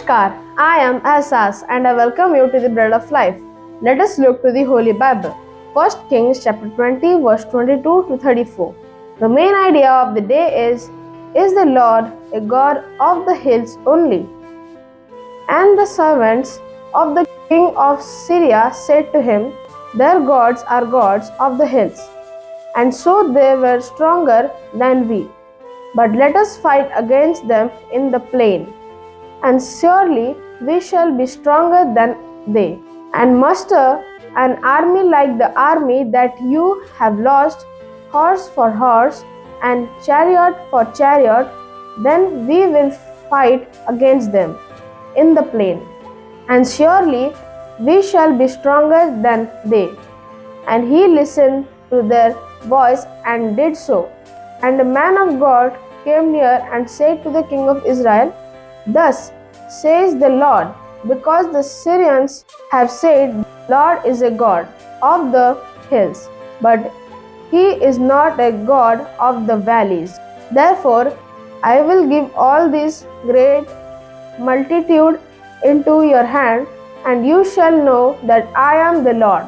Namaskar, I am Asas and I welcome you to the Bread of Life. Let us look to the Holy Bible. 1 Kings chapter 20 verse 22 to 34. The main idea of the day is the Lord a God of the hills only? And the servants of the king of Syria said to him, their gods are gods of the hills, and so they were stronger than we. But let us fight against them in the plain, and surely we shall be stronger than they, and muster an army like the army that you have lost, horse for horse, and chariot for chariot. Then we will fight against them in the plain, and surely we shall be stronger than they. And he listened to their voice and did so. And the man of God came near and said to the king of Israel, thus says the Lord, because the Syrians have said, Lord is a God of the hills, but he is not a God of the valleys. Therefore I will give all this great multitude into your hand, and you shall know that I am the Lord.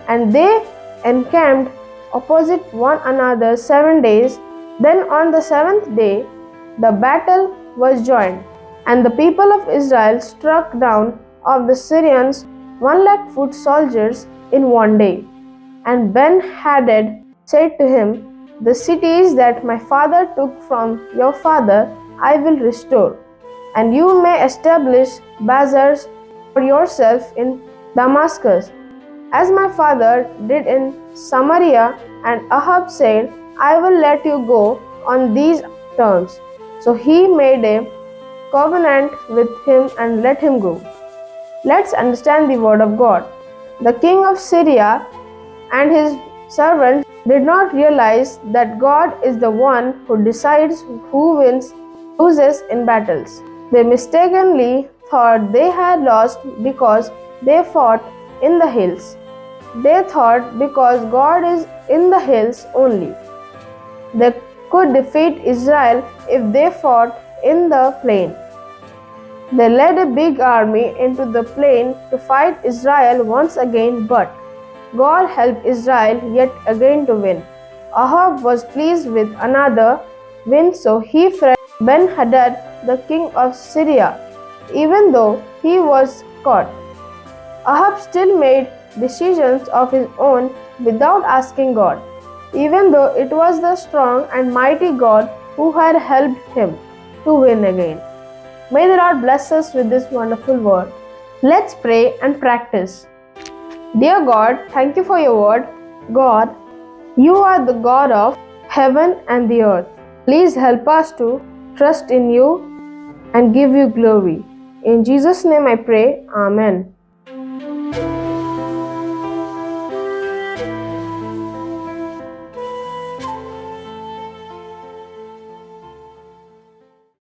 And they encamped opposite one another 7 days. Then on the 7th day the battle was joined, and the people of Israel struck down of the Syrians 100,000 foot soldiers in 1 day. And Ben-Hadad said to him, the cities that my father took from your father I will restore, and you may establish bazaars for yourself in Damascus, as my father did in Samaria. And Ahab said, I will let you go on these terms. So he made a covenant with him and let him go. Let's understand the word of God. The king of Syria and his servants did not realize that God is the one who decides who loses in battles. They mistakenly thought they had lost because they fought in the hills. They thought because God is in the hills only, they could defeat Israel if they fought in the plain. They led a big army into the plain to fight Israel once again, but God helped Israel yet again to win. Ahab was pleased with another win, so he freed Ben-Hadad, the king of Syria, even though he was caught. Ahab still made decisions of his own without asking God, even though it was the strong and mighty God who had helped him to win again. May the Lord bless us with this wonderful word. Let's pray and practice. Dear God, thank you for your word. God, you are the God of heaven and the earth. Please help us to trust in you and give you glory. In Jesus' name I pray. Amen.